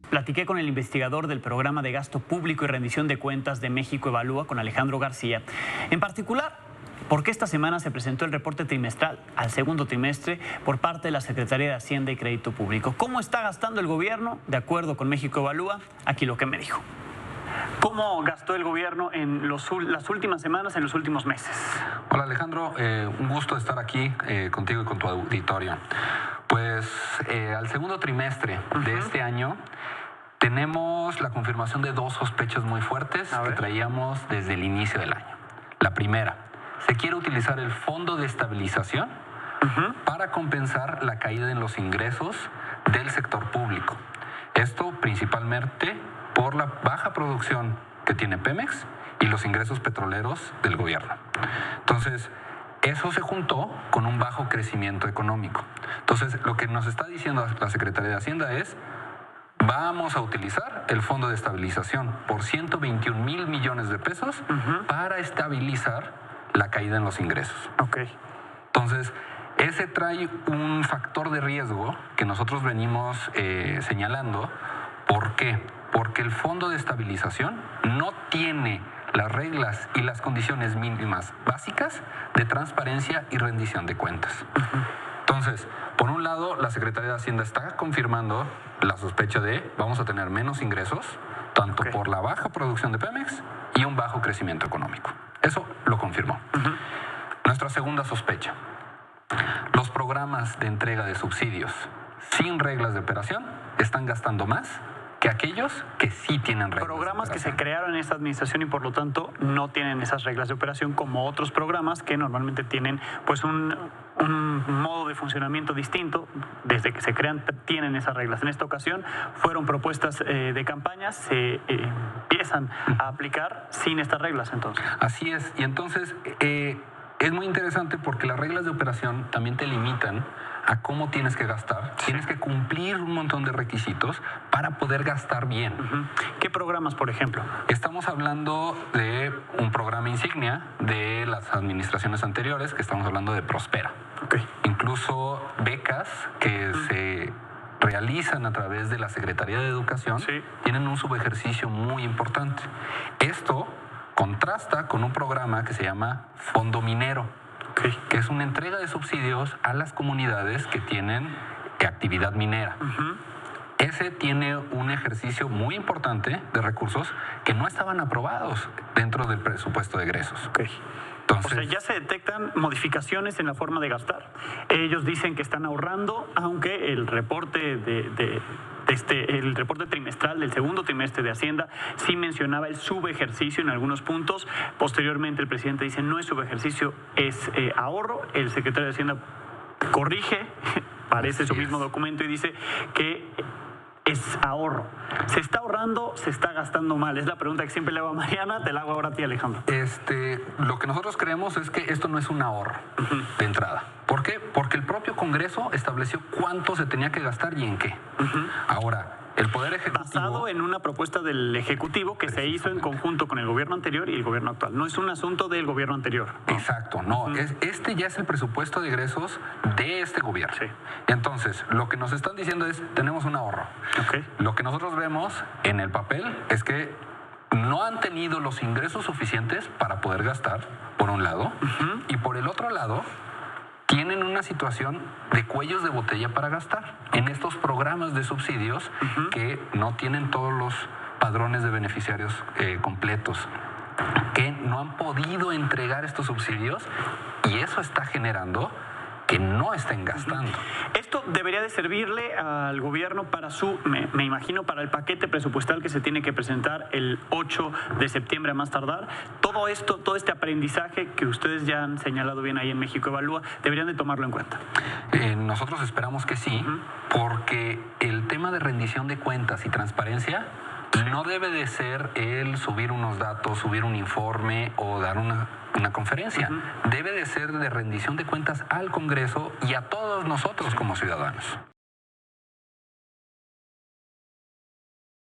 Platiqué con el investigador del Programa de Gasto Público y Rendición de Cuentas de México Evalúa, con Alejandro García. En particular, porque esta semana se presentó el reporte trimestral al segundo trimestre por parte de la Secretaría de Hacienda y Crédito Público. ¿Cómo está gastando el gobierno? De acuerdo con México Evalúa, aquí lo que me dijo. ¿Cómo gastó el gobierno en las últimas semanas, en los últimos meses? Hola Alejandro, un gusto estar aquí contigo y con tu auditorio. Pues al segundo trimestre de este año tenemos la confirmación de dos sospechas muy fuertes que traíamos desde el inicio del año. La primera, se quiere utilizar el Fondo de Estabilización para compensar la caída en los ingresos del sector público. Esto principalmente por la baja producción que tiene Pemex y los ingresos petroleros del gobierno. Entonces, eso se juntó con un bajo crecimiento económico. Entonces, lo que nos está diciendo la Secretaría de Hacienda es: vamos a utilizar el Fondo de Estabilización por 121,000 millones de pesos para estabilizar la caída en los ingresos. Entonces, ese trae un factor de riesgo que nosotros venimos señalando. ¿Por qué? Porque el Fondo de Estabilización no tiene las reglas y las condiciones mínimas básicas de transparencia y rendición de cuentas. Entonces, por un lado, la Secretaría de Hacienda está confirmando la sospecha de vamos a tener menos ingresos, tanto por la baja producción de Pemex y un bajo crecimiento económico. Eso lo confirmó. Nuestra segunda sospecha: los programas de entrega de subsidios sin reglas de operación están gastando más que aquellos que sí tienen reglas. Programas que se crearon en esta administración y por lo tanto no tienen esas reglas de operación como otros programas que normalmente tienen pues un modo de funcionamiento distinto. Desde que se crean tienen esas reglas. En esta ocasión fueron propuestas de campañas, se empiezan a aplicar sin estas reglas entonces. Así es, y entonces es muy interesante porque las reglas de operación también te limitan a cómo tienes que gastar. Tienes que cumplir un montón de requisitos para poder gastar bien. ¿Qué programas, por ejemplo? Estamos hablando de un programa insignia de las administraciones anteriores, que estamos hablando de Prospera. Incluso becas que se realizan a través de la Secretaría de Educación tienen un subejercicio muy importante. Esto contrasta con un programa que se llama Fondo Minero, que es una entrega de subsidios a las comunidades que tienen actividad minera. Ese tiene un ejercicio muy importante de recursos que no estaban aprobados dentro del presupuesto de egresos. Entonces, o sea, ya se detectan modificaciones en la forma de gastar. Ellos dicen que están ahorrando, aunque el reporte el reporte trimestral del segundo trimestre de Hacienda sí mencionaba el subejercicio en algunos puntos. Posteriormente el presidente dice no es subejercicio, es ahorro. El secretario de Hacienda corrige, parece su mismo documento, y dice que es ahorro. ¿Se está ahorrando? ¿Se está gastando mal? Es la pregunta que siempre le hago a Mariana, te la hago ahora a ti, Alejandro. Lo que nosotros creemos es que esto no es un ahorro de entrada. ¿Por qué? Porque el propio Congreso estableció cuánto se tenía que gastar y en qué. Ahora, el Poder Ejecutivo... Basado en una propuesta del Ejecutivo que se hizo en conjunto con el gobierno anterior y el gobierno actual. No es un asunto del gobierno anterior, ¿no? Exacto, no. Este ya es el presupuesto de egresos de este gobierno. Entonces, lo que nos están diciendo es, tenemos un ahorro. Lo que nosotros vemos en el papel es que no han tenido los ingresos suficientes para poder gastar, por un lado, y por el otro lado, tienen una situación de cuellos de botella para gastar en estos programas de subsidios que no tienen todos los padrones de beneficiarios completos, que no han podido entregar estos subsidios, y eso está generando que no estén gastando. Esto debería de servirle al gobierno para me imagino, para el paquete presupuestal que se tiene que presentar el 8 de septiembre a más tardar. Todo esto, todo este aprendizaje que ustedes ya han señalado bien ahí en México Evalúa, deberían de tomarlo en cuenta. Nosotros esperamos que sí, porque el tema de rendición de cuentas y transparencia no debe de ser el subir unos datos, subir un informe o dar una conferencia. Debe de ser de rendición de cuentas al Congreso y a todos nosotros como ciudadanos.